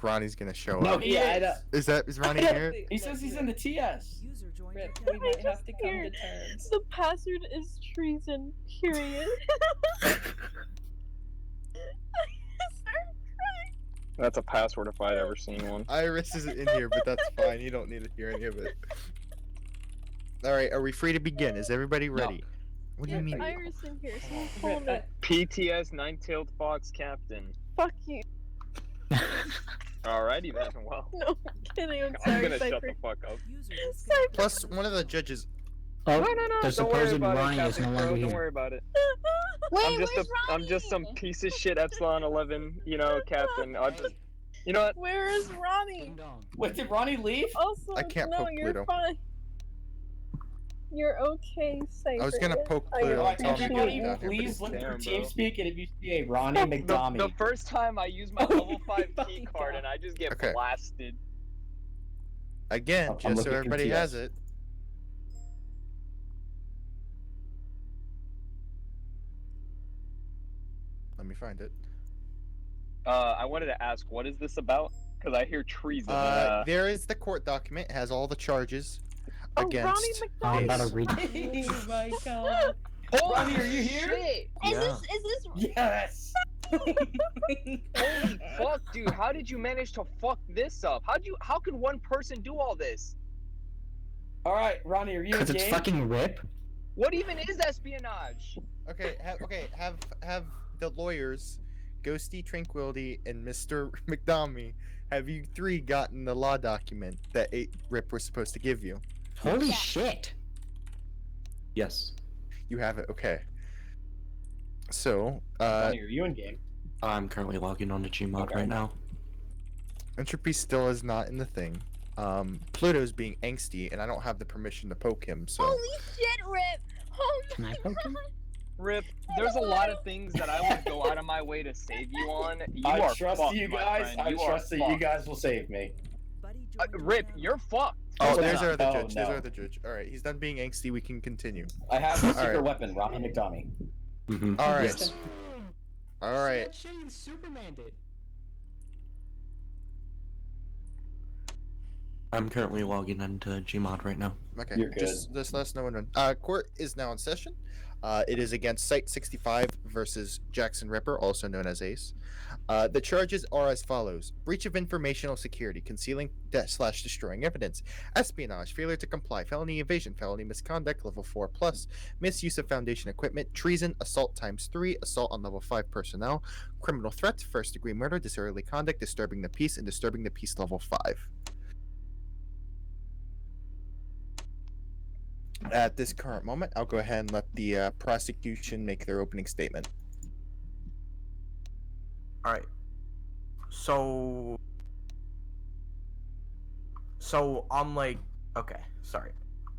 Ronnie's gonna show No, up. he is. Is Ronnie here? He says he's in the TS. Rip, we might have to come to terms. The password is treason, period. That's a password if I'd ever seen one. Iris isn't in here, but that's fine. You don't need to hear any of it. Alright, are we free to begin? Is everybody ready? No. What do you mean? Iris in here, so hold it. PTS Nine-Tailed Fox Captain. Fuck you. Alrighty then, well. No, I'm kidding, I'm I'm sorry, gonna Cypher. shut the fuck up. Cypher. Plus, one of the judges. Oh, No, the don't worry supposed about Ronnie it, is no Captain longer Crow, don't here. worry about it. Wait, I'm just some piece of shit Epsilon 11, you know, captain. I'll just, you know what? Where is Ronnie? Ding dong. Wait, did Ronnie leave? Also, I can't no, poke you're Pluto. fine. You're okay, Cypher. I was gonna poke I Pluto. Alright, Tell him to get everybody, down here, but please he's- look through Damn, bro. TeamSpeak, and if you see a Ronnie McDommy, The first time I use my level 5 key card and I just get Okay. blasted. Again, I'm just so looking in everybody TS. has it. Let me find it. I wanted to ask, what is this about? Because I hear treason. There is the court document. It has all the charges against. Ronnie I'm about Ace. to read. Oh my god. Ronnie, are you here? Shit! Is this Yes. Holy fuck, dude! How did you manage to fuck this up? How could one person do all this? Alright, Ronnie, are you in Because it's game? fucking Rip. What even is espionage? Okay, have the lawyers, Ghosty, Tranquility, and Mr. McDommy, have you three gotten the law document that Rip was supposed to give you? Holy shit. Yes. You have it, okay. So, Ronnie, are you in game? I'm currently logging on to Gmod Okay. right now. Entropy still is not in the thing. Pluto's being angsty, and I don't have the permission to poke him, so... Holy shit, Rip! Oh Can my I poke him? god! Rip, there's a lot of things that I would go out of my way to save you on. You I are trust fucked, you my guys. friend. I You are trust that you fucked. guys will save me. Rip, you're fucked. Oh, Oh, there's no. our other Oh, judge. There's no. our other judge. Alright, he's done being angsty, we can continue. I have a secret Alright. weapon, Ronnie McDommy. Mm-hmm. Alright. Alright. Shane Superman did. I'm currently logging into Gmod right now. Okay, You're good. just let us know when. Court is now in session. It is against Site 65 versus Jackson Ripper, also known as Ace. The charges are as follows: breach of informational security, concealing / destroying evidence, espionage, failure to comply, felony evasion, felony misconduct, level 4+, misuse of Foundation equipment, treason, assault ×3, assault on level 5 personnel, criminal threat, first-degree murder, disorderly conduct, disturbing the peace, and disturbing the peace level 5. At this current moment, I'll go ahead and let the prosecution make their opening statement. Alright. So on like, okay, sorry.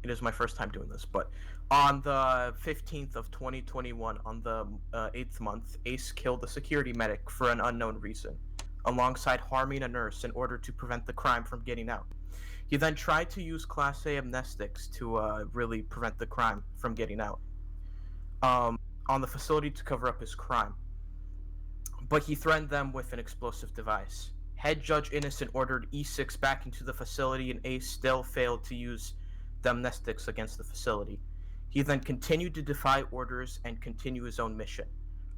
It is my first time doing this, but on the 15th of 2021, on the 8th month, Ace killed a security medic for an unknown reason, alongside harming a nurse in order to prevent the crime from getting out. He then tried to use Class A amnestics to really prevent the crime from getting out on the facility to cover up his crime. But he threatened them with an explosive device. Head Judge Innocent ordered E6 back into the facility, and Ace still failed to use the amnestics against the facility. He then continued to defy orders and continue his own mission.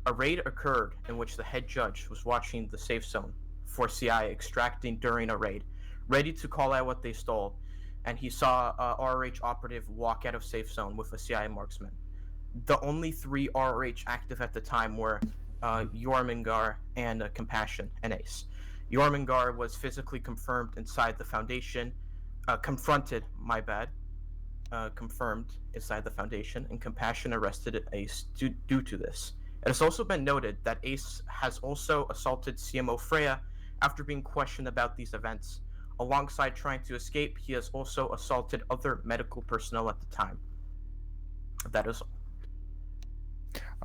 A raid occurred in which the head judge was watching the safe zone for CI extracting during a raid, ready to call out what they stole, and he saw a RRH operative walk out of safe zone with a CI marksman. The only 3 RRH active at the time were Jormungandr and Compassion and Ace. Jormungandr was physically confirmed inside the Foundation, confronted inside the Foundation, and Compassion arrested Ace due to this. It has also been noted that Ace has also assaulted CMO Freya after being questioned about these events. Alongside trying to escape, he has also assaulted other medical personnel at the time. That is all.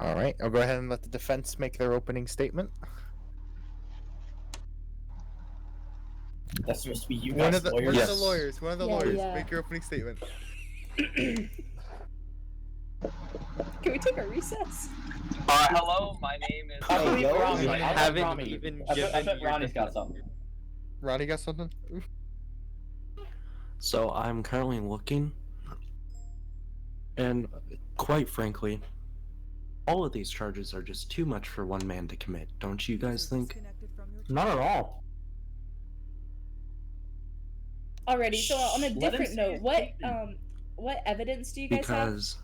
Alright, I'll go ahead and let the defense make their opening statement. That's supposed to be you One guys of the lawyers. Yes. one of the Yeah, lawyers, yeah. make your opening statement. Can we take a recess? Hello, my name is. I believe yo, Ronnie. you I bet haven't Ronnie. even I given bet your Ronnie's got something. Ronnie got something? So I'm currently looking, and quite frankly, all of these charges are just too much for one man to commit. Don't you guys think? Not at all. Alrighty, so on a Let him different say note, his what statement. what evidence do you guys have? Because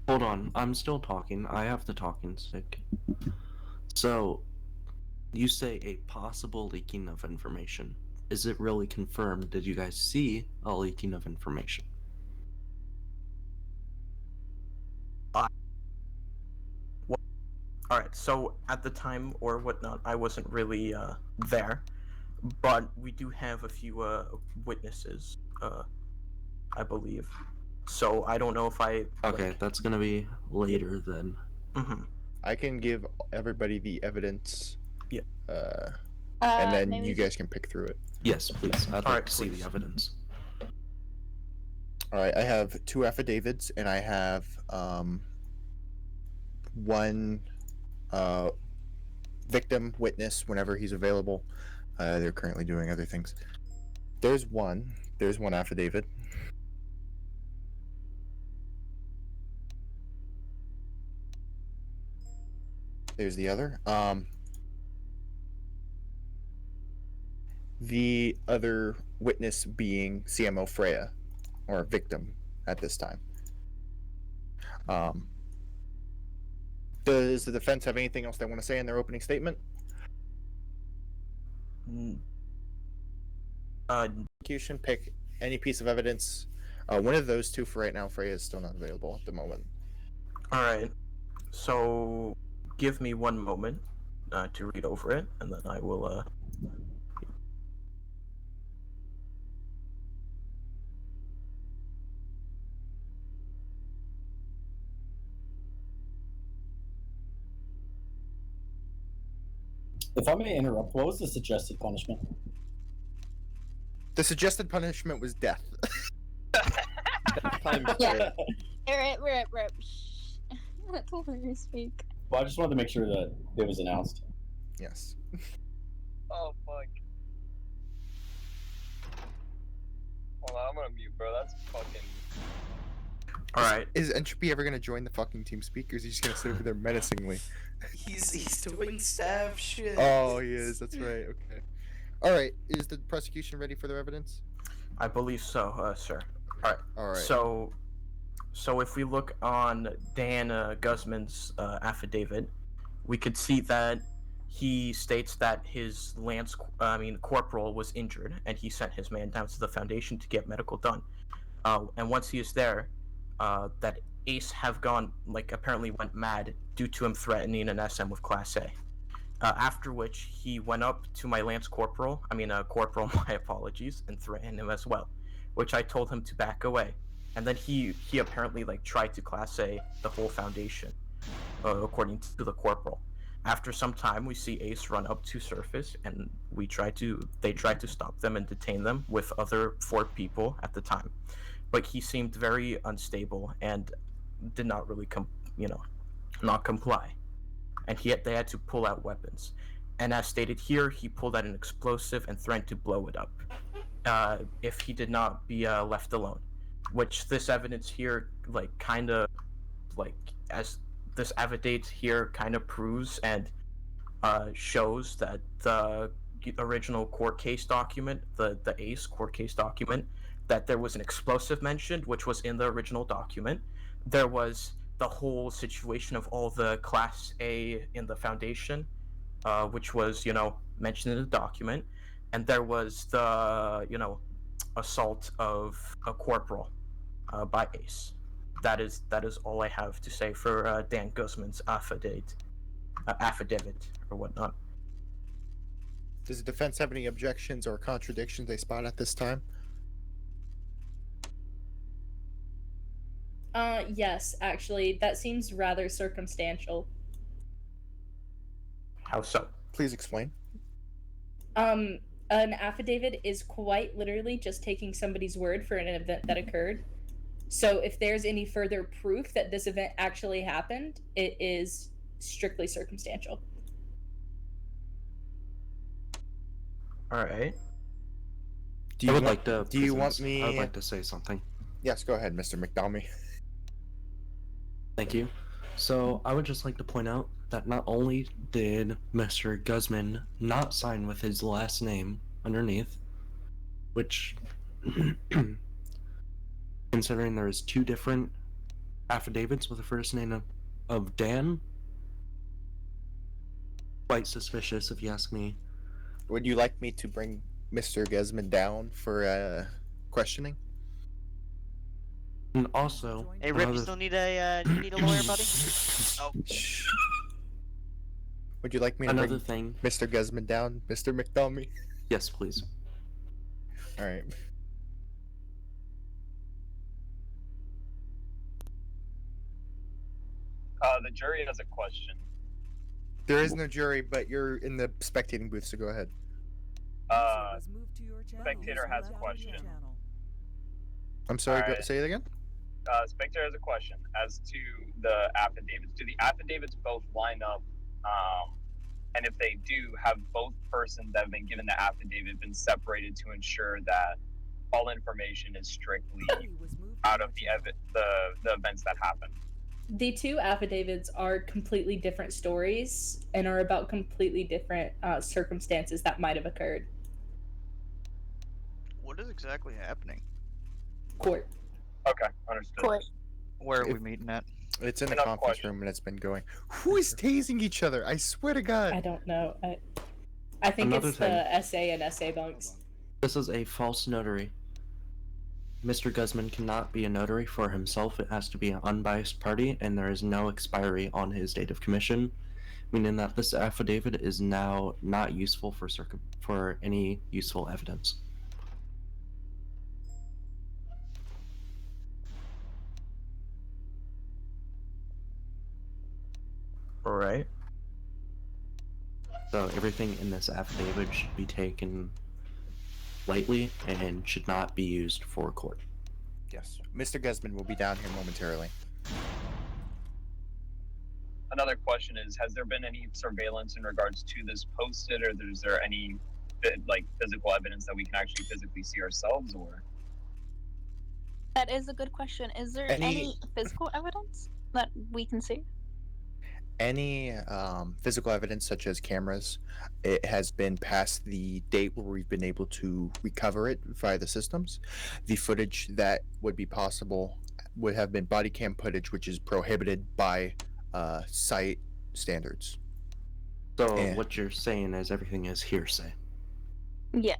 hold on, I'm still talking. I have the talking stick. So you say a possible leaking of information. Is it really confirmed? Did you guys see a leaking of information? All right. So at the time or whatnot, I wasn't really there, but we do have a few witnesses, I believe. So I don't know if I. Okay, that's gonna be later then. Mm-hmm. I can give everybody the evidence. Yeah. And then maybe you guys can pick through it. Yes, please. I'd like Alright, to see please. the evidence. All right, I have 2 affidavits, and I have one victim witness whenever he's available. They're currently doing other things. There's one affidavit. There's the other. The other witness being CMO Freya, or victim at this time. Does the defense have anything else they want to say in their opening statement? Prosecution, pick any piece of evidence. One of those 2 for right now. Freya is still not available at the moment. All right. So give me one moment to read over it, and then I will. If I may interrupt, what was the suggested punishment? The suggested punishment was death. Yeah. Rip. Shh. Let Larry speak. Well, I just wanted to make sure that it was announced. Yes. Oh fuck. Hold on, I'm gonna mute, bro. That's fucking. All right. Is Entropy ever gonna join the fucking team speakers? He's just gonna sit over there menacingly. He's doing staff shit. Oh, he is. That's right. Okay. All right. Is the prosecution ready for their evidence? I believe so, sir. All right. All right. So if we look on Dan Guzman's affidavit, we could see that he states that his corporal was injured, and he sent his man down to the foundation to get medical done. And once he is there, that Ace apparently went mad due to him threatening an SM with Class A. After which he went up to my corporal, my apologies, and threatened him as well, which I told him to back away. And then he apparently tried to Class A the whole foundation, according to the corporal. After some time, we see Ace run up to surface, and they tried to stop them and detain them with other 4 people at the time. But he seemed very unstable and did not really not comply. And they had to pull out weapons. And as stated here, he pulled out an explosive and threatened to blow it up if he did not be left alone. Which this evidence here, as this affidavit here kind of proves and shows that the original court case document, the ACE court case document, that there was an explosive mentioned, which was in the original document. There was the whole situation of all the Class A in the foundation, which was, mentioned in the document. And there was the, assault of a corporal by Ace. That is all I have to say for Dan Guzman's affidavit or whatnot. Does the defense have any objections or contradictions they spot at this time? Yes, actually, that seems rather circumstantial. How so? Please explain. An affidavit is quite literally just taking somebody's word for an event that occurred. So if there's any further proof that this event actually happened, it is strictly circumstantial. All right. Do I you would want, like to. do you want present- me? I would like to say something. Yes, go ahead, Mr. McDalmy. Thank you. So I would just like to point out that not only did Mr. Guzman not sign with his last name underneath, which, considering there is 2 different affidavits with the first name of Dan, quite suspicious if you ask me. Would you like me to bring Mr. Guzman down for questioning? And also, Hey, Rip, you another- still need a lawyer, buddy? Oh, Shh. Would you like me to another bring thing. Mr. Guzman down, Mr. McDalmy? Yes, please. All right. The jury has a question. There is no jury, but you're in the spectating booth, so go ahead. Spectator has a question. I'm sorry. Alright. Say it again. Spectator has a question as to the affidavits. Do the affidavits both line up? And if they do, have both persons that have been given the affidavit been separated to ensure that all information is strictly out of the events that happened? The 2 affidavits are completely different stories and are about completely different circumstances that might have occurred. what is exactly happening? Court. Okay, understood. Court. Where are we If- meeting at? It's in the Enough conference question. room and it's been going. Who is tasing each other? I swear to God. I don't know. I think Another it's thing. the SA and SA bunks. This is a false notary. Mr. Guzman cannot be a notary for himself. It has to be an unbiased party, and there is no expiry on his date of commission, meaning that this affidavit is now not useful for any useful evidence. All right. So everything in this affidavit should be taken lightly and should not be used for court. Yes. Mr. Guzman will be down here momentarily. Another question is: has there been any surveillance in regards to this posted, or is there any physical evidence that we can actually physically see ourselves, or? That is a good question. Is there any physical evidence that we can see? Any physical evidence, such as cameras, it has been past the date where we've been able to recover it via the systems. The footage that would be possible would have been body cam footage, which is prohibited by site standards. So Yeah. what you're saying is everything is hearsay. Yes.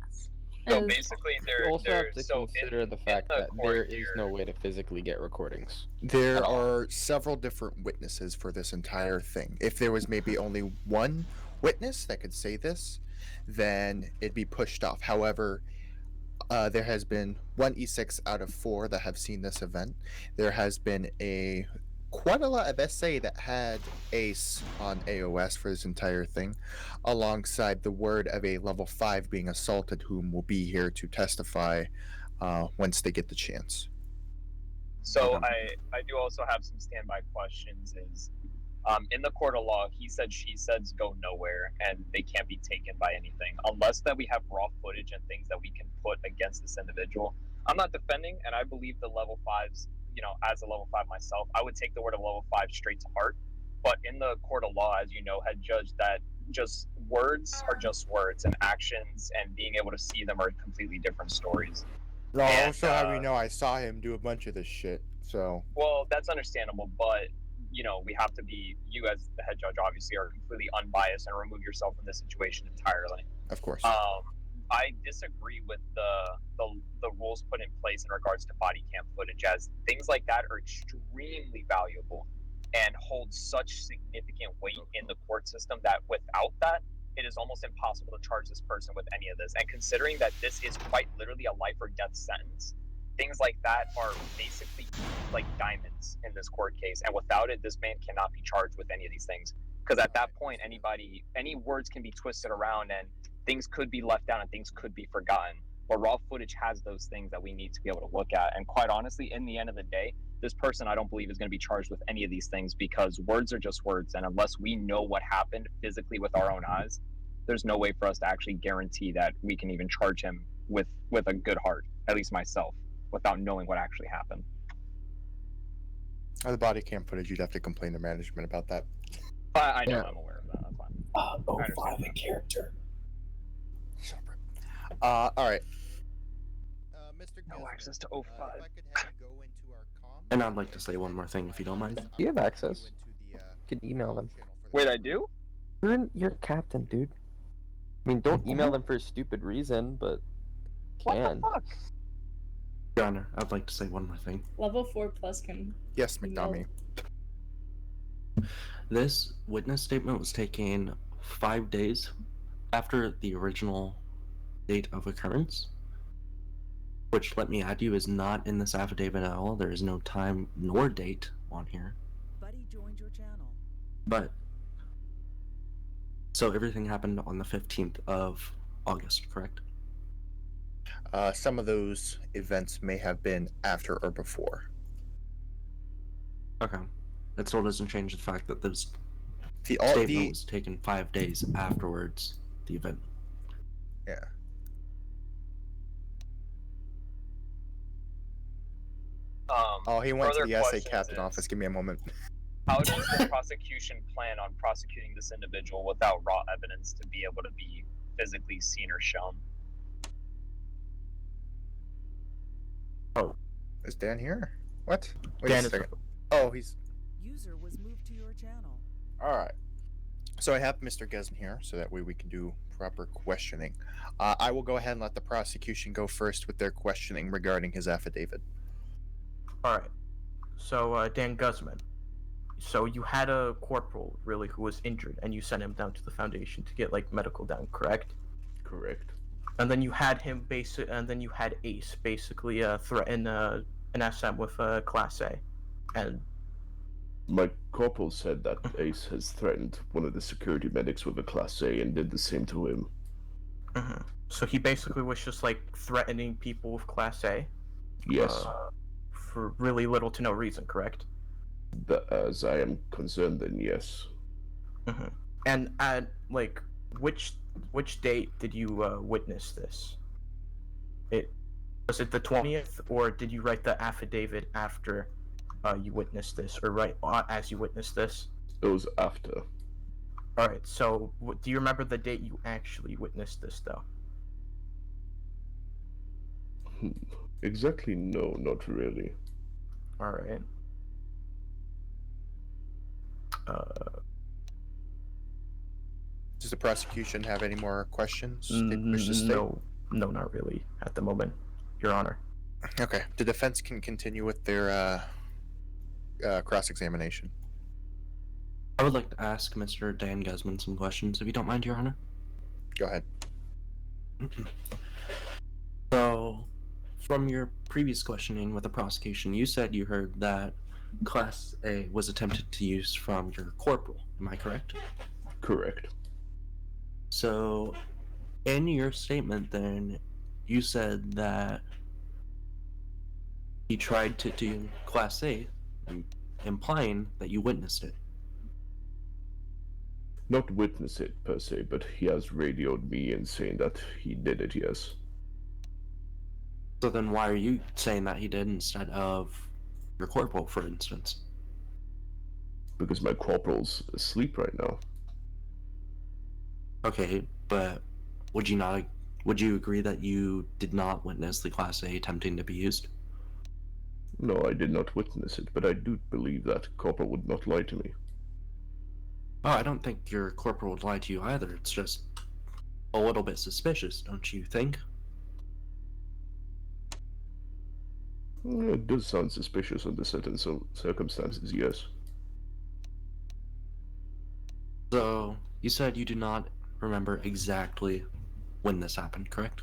So Is- basically, You there. also have to consider the fact the that court there is here- no way to physically get recordings. There At all. are several different witnesses for this entire thing. If there was maybe only one witness that could say this, then it'd be pushed off. However, there has been 1 E6 out of 4 that have seen this event. There has been quite a lot of SA that had ACE on AOS for this entire thing, alongside the word of a level 5 being assaulted, whom will be here to testify once they get the chance. So I do also have some standby questions. Is in the court of law, he said she said's go nowhere, and they can't be taken by anything unless that we have raw footage and things that we can put against this individual. I'm not defending, and I believe the level 5s. You know, as a level 5 myself, I would take the word of level 5 straight to heart. But in the court of law, as you know, had judged that just words are just words, and actions and being able to see them are completely different stories. No, And, also have you know I saw him do a bunch of this shit. So Well, that's understandable, but you know, we have to be, you as the head judge obviously are completely unbiased and remove yourself from this situation entirely. of course. I disagree with the rules put in place in regards to body cam footage, as things like that are extremely valuable and hold such significant weight in the court system that without that, it is almost impossible to charge this person with any of this. And considering that this is quite literally a life or death sentence, things like that are basically like diamonds in this court case. And without it, this man cannot be charged with any of these things. Because at that point, any words can be twisted around and things could be left out and things could be forgotten. But raw footage has those things that we need to be able to look at. And quite honestly, in the end of the day, this person I don't believe is going to be charged with any of these things, because words are just words. And unless we know what happened physically with our own eyes, there's no way for us to actually guarantee that we can even charge him with a good heart, at least myself, without knowing what actually happened. The body cam footage, you'd have to complain to management about that. I know, Yeah. I'm aware of that. That's fine. 05 a character. All right. Mr. No Gesman, access to if 05. I could have you go into our comms. And I'd like to say one more thing, if you don't mind. Do you have access? You can email them. Wait, I do? You're captain, dude. I mean, don't email them for a stupid reason, but can. What the fuck? Your Honor, I'd like to say one more thing. Level 4 plus can. Yes, email. McNamee. This witness statement was taken 5 days after the original date of occurrence, which, let me add you, is not in this affidavit at all. There is no time nor date on here. Buddy joined your channel. But, so everything happened on the 15th of August, correct? Some of those events may have been after or before. Okay. That still doesn't change the fact that this All statement was taken 5 days afterwards the event. Yeah. Oh, he went to the SA captain office. Give me a moment. How does the prosecution plan on prosecuting this individual without raw evidence to be able to be physically seen or shown? Oh. Is Dan here? What? Wait Dan a is- second. Oh, he's... User was moved to your channel. Alright. So I have Mr. Gesman here, so that way we can do proper questioning. I will go ahead and let the prosecution go first with their questioning regarding his affidavit. Alright. So, Dan Guzman. So you had a corporal, really, who was injured, and you sent him down to the Foundation to get, like, medical down, correct? Correct. And then you had him and then you had Ace basically threaten an SM with Class A. And My corporal said that Ace has threatened one of the security medics with a Class A and did the same to him. So he basically was just, like, threatening people with Class A? Yes. For really little to no reason, correct? As I am concerned, then yes. And at, like, which date did you witness this? Was it the 20th, or did you write the affidavit after you witnessed this, or right as you witnessed this? It was after. Alright, so do you remember the date you actually witnessed this, though? Exactly, no, not really. Alright. Does the prosecution have any more questions? they wish to state? No, not really at the moment, Your Honor. Okay. The defense can continue with their cross-examination. I would like to ask Mr. Dan Guzman some questions, if you don't mind, Your Honor. Go ahead. So, from your previous questioning with the prosecution, you said you heard that Class A was attempted to use from your corporal. Am I correct? Correct. So, in your statement, then, you said that he tried to do Class A, implying that you witnessed it. Not witness it per se, but he has radioed me and saying that he did it, yes. So then why are you saying that he did instead of your corporal, for instance? Because my corporal's asleep right now. Okay, but would you agree that you did not witness the Class A attempting to be used? No, I did not witness it, but I do believe that corporal would not lie to me. Oh, I don't think your corporal would lie to you either. It's just a little bit suspicious, don't you think? It does sound suspicious under certain circumstances, yes. So, you said you do not remember exactly when this happened, correct?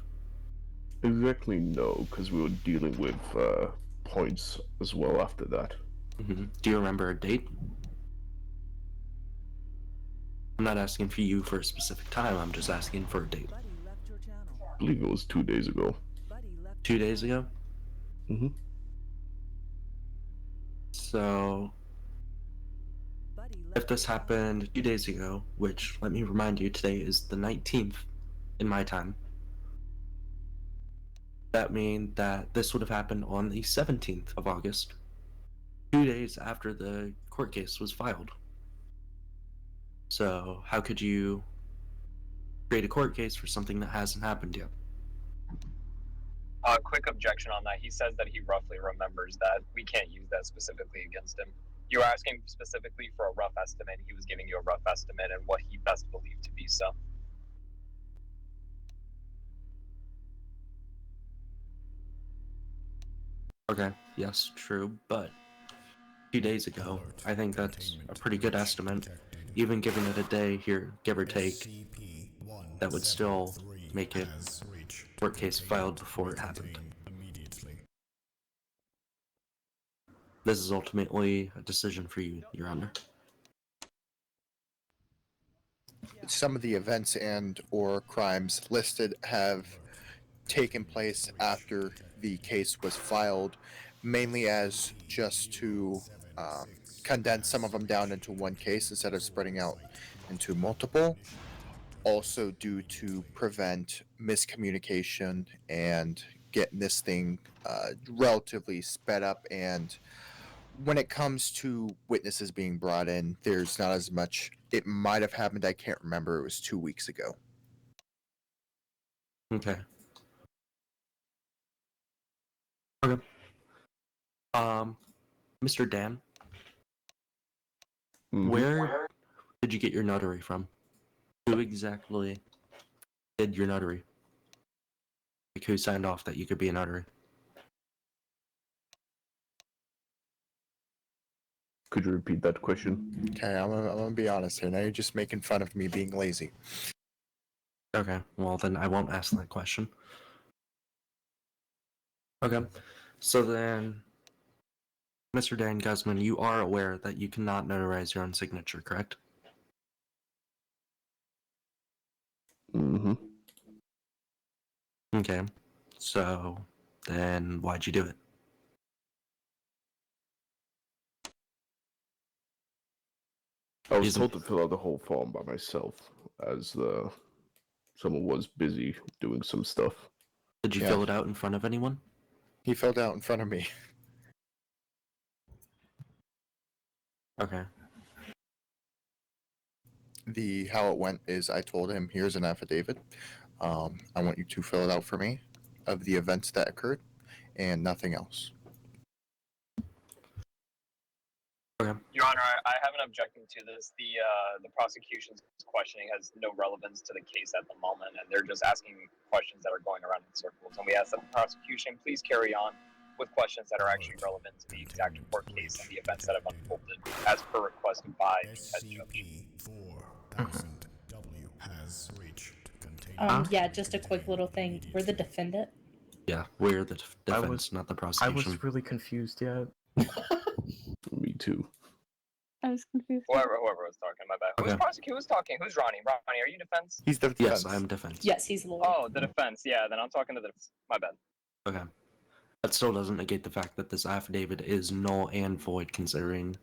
Exactly no, because we were dealing with points as well after that. Do you remember a date? I'm not asking for you for a specific time, I'm just asking for a date. I believe it was 2 days ago. 2 days ago? So... if this happened 2 days ago, which, let me remind you, today is the 19th in my time, that means that this would have happened on the 17th of August, 2 days after the court case was filed. So, how could you create a court case for something that hasn't happened yet? Quick objection on that. He says that he roughly remembers that. We can't use that specifically against him. You were asking specifically for a rough estimate. He was giving you a rough estimate and what he best believed to be so. Okay, yes, true, but 2 days ago, I think that's a pretty good estimate. Even giving it a day here, give or take, that would still make it court case filed before it happened. This is ultimately a decision for you, Your Honor. Some of the events and or crimes listed have taken place after the case was filed, mainly as just to condense some of them down into one case instead of spreading out into multiple. Also, due to prevent miscommunication and getting this thing relatively sped up. And when it comes to witnesses being brought in, there's not as much. It might have happened. I can't remember. It was 2 weeks ago. Okay. Okay. Mr. Dan, where did you get your notary from? Who exactly did your notary? Like, who signed off that you could be a notary? Could you repeat that question? Okay, I'm gonna be honest here. Now you're just making fun of me being lazy. Okay, well then I won't ask that question. Okay, so then, Mr. Dan Guzman, you are aware that you cannot notarize your own signature, correct? Mm-hmm. Okay, so then why'd you do it? I was told to fill out the whole form by myself, as someone was busy doing some stuff. Did you fill it out in front of anyone? He filled out in front of me. Okay. How it went is I told him, here's an affidavit. I want you to fill it out for me of the events that occurred and nothing else. Okay. Your Honor, I haven't objected to this. The prosecution's questioning has no relevance to the case at the moment, and they're just asking questions that are going around in circles. And we ask that the prosecution please carry on with questions that are actually relevant to the exact court case and the events that have unfolded, as per requested by the head judge. Yeah, just a quick little thing. We're the defendant. Yeah, we're the defense, not the I prosecution. was really confused yet. Me too. I was confused. Whoever was talking, my bad. Who's talking? Who's Ronnie? Ronnie, are you defense? He's the defense. Yes, I'm defense. Yes, he's the lawyer. Oh, the defense. Yeah, then I'm talking to the defense. My bad. Okay. That still doesn't negate the fact that this affidavit is null and void, considering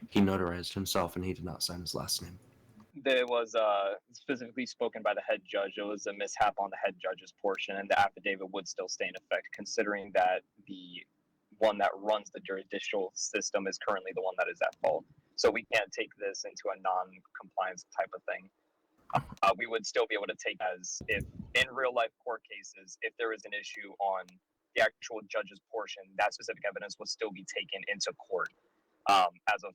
he notarized himself and he did not sign his last name. There was specifically spoken by the head judge. It was a mishap on the head judge's portion, and the affidavit would still stay in effect, considering that the one that runs the judicial system is currently the one that is at fault. So we can't take this into a non-compliance type of thing. We would still be able to take as if in real life court cases, if there is an issue on the actual judge's portion, that specific evidence would still be taken into court as a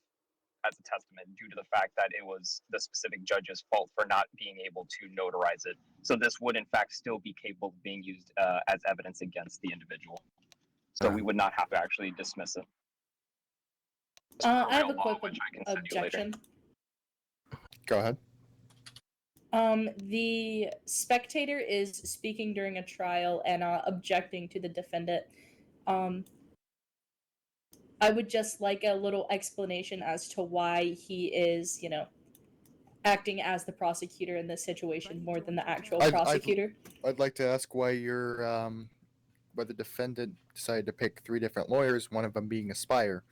testament due to the fact that it was the specific judge's fault for not being able to notarize it. So this would in fact still be capable of being used as evidence against the individual. So we would not have to actually dismiss it. I have a quick objection. Go ahead. The spectator is speaking during a trial and objecting to the defendant. I would just like a little explanation as to why he is, acting as the prosecutor in this situation more than the actual prosecutor. I'd like to ask why why the defendant decided to pick 3 different lawyers, one of them being Aspire.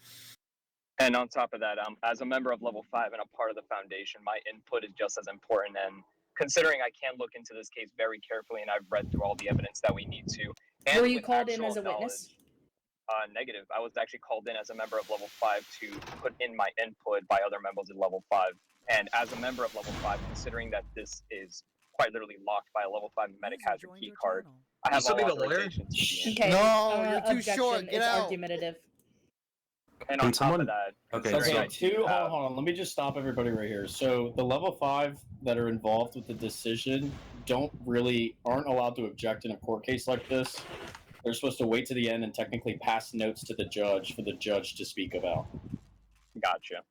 And on top of that, as a member of level 5 and a part of the foundation, my input is just as important. And considering I can look into this case very carefully, and I've read through all the evidence that we need to. And Were you with called in actual as a witness? Negative. I was actually called in as a member of level 5 to put in my input by other members of level 5. And as a member of level 5, considering that this is quite literally locked by a level 5 medic hazard key card, I have all authorization to be in. Okay. No, you're too objection. short. Get it's out. argumentative. And Can on top someone- of that, Okay, considering Okay, I do hold have- on. Let me just stop everybody right here. So the level 5 that are involved with the decision aren't allowed to object in a court case like this. They're supposed to wait to the end and technically pass notes to the judge for the judge to speak about. Gotcha.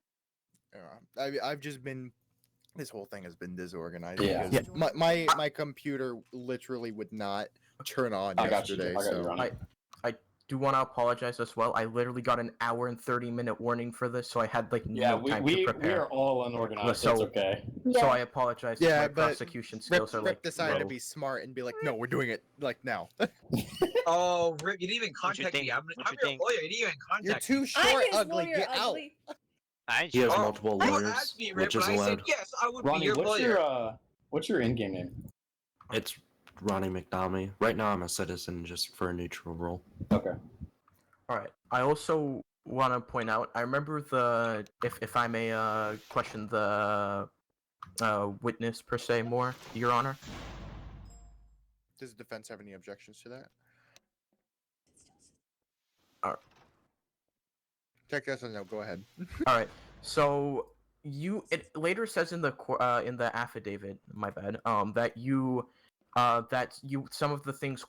I've just been. This whole thing has been disorganized. Yeah. because My computer literally would not turn on yesterday. I do want to apologize as well. I literally got an hour and 30-minute warning for this, so I had like no time to prepare. We are all unorganized. So That's okay. So I apologize. Yeah, my but prosecution skills are like decided to low. be smart and be like, no, we're doing it like now. Oh, Rip, you didn't even contact me. I'm your lawyer. You didn't even contact You're too me. short, ugly. Get out. He has multiple You lawyers, asked me, which Rip, is and I said allowed. yes, I would Ronnie, be your lawyer. what's your in-game name? It's Ronnie McDomy. Right now, I'm a citizen, just for a neutral role. Okay. All right. I also want to point out. I remember if I may question the witness per se more, Your Honor. Does the defense have any objections to that? Check yes or no. Go ahead. All right. So it later says in the affidavit, my bad, that you some of the things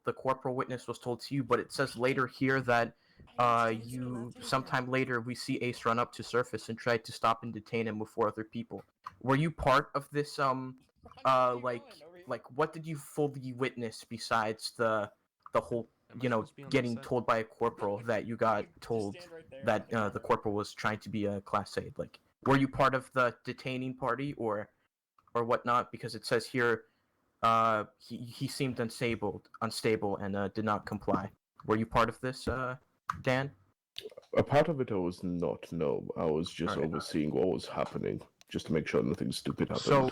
the corporal witness was told to you, but it says later here that you sometime later we see Ace run up to surface and try to stop and detain him with 4 other people. Were you part of this like what did you fully witness besides the whole getting told by a corporal that you got told that the corporal was trying to be a class A? Like, were you part of the detaining party or whatnot? Because it says here he seemed unstable and did not comply. Were you part of this, Dan? A part of it I was not, no. I was just overseeing what was happening, just to make sure nothing stupid happened. So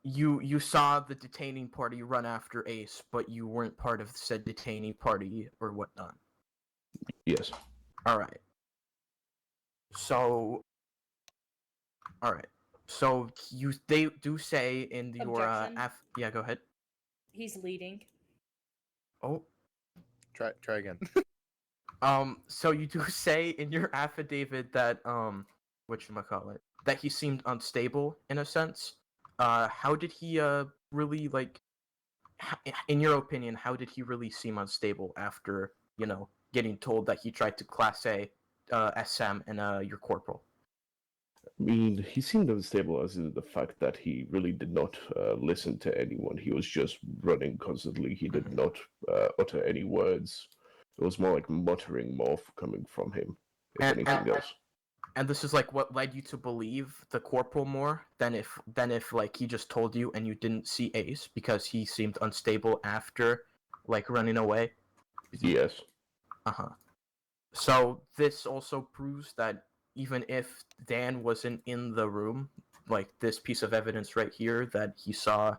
you saw the detaining party run after Ace, but you weren't part of said detaining party or whatnot? Yes. Alright. So they do say in your Objection. yeah, go ahead. He's leading. Oh. Try again. So you do say in your affidavit that whatchamacallit, that he seemed unstable in a sense. How did he really in your opinion, how did he really seem unstable after, getting told that he tried to class A SM and your corporal? I mean, he seemed unstable as in the fact that he really did not listen to anyone. He was just running constantly. He did not utter any words. It was more like muttering coming from him, if anything else. And this is like what led you to believe the corporal more than if like he just told you and you didn't see Ace because he seemed unstable after like running away? Yes. So this also proves that even if Dan wasn't in the room, like this piece of evidence right here that he saw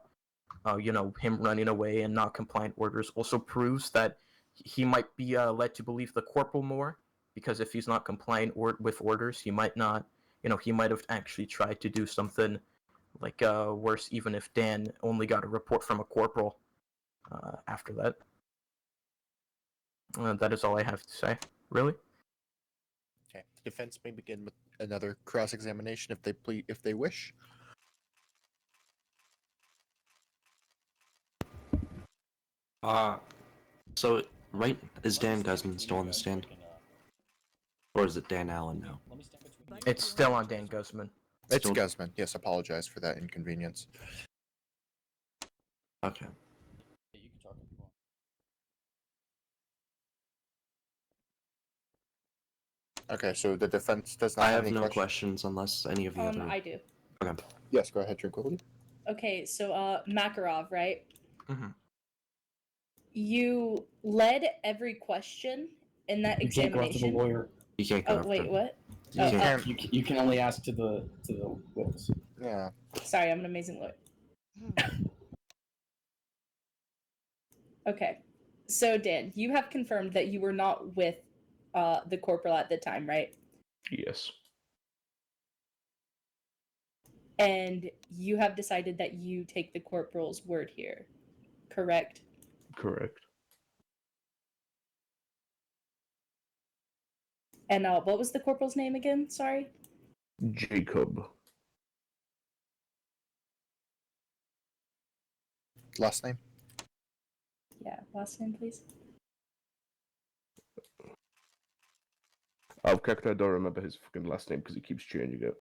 him running away and not complying orders also proves that he might be led to believe the corporal more, because if he's not complying with orders, he might not, he might have actually tried to do something like worse, even if Dan only got a report from a corporal after that. That is all I have to say. Really? Okay. The defense may begin with another cross-examination if they wish. So right, is Dan Guzman still on the stand? Or is it Dan Allen now? It's still on Dan Guzman. It's Guzman. Yes, apologize for that inconvenience. Okay. Okay, so the defense does not I have any no questions unless any of the other. I do. Okay. Yes, go ahead, Tranquility. Okay, so Makarov, right? Mm-hmm. You led every question in that You can't go after the examination. lawyer. You can't go Oh after wait, him. what? You can't. You can only ask to the witness. Yeah. Sorry, I'm an amazing lawyer. Okay. So, Dan, you have confirmed that you were not with the corporal at the time, right? Yes. And you have decided that you take the corporal's word here, correct? Correct. And what was the corporal's name again? Sorry? Jacob. Last name? Yeah, last name, please. I've checked. I don't remember his fucking last name because he keeps changing it.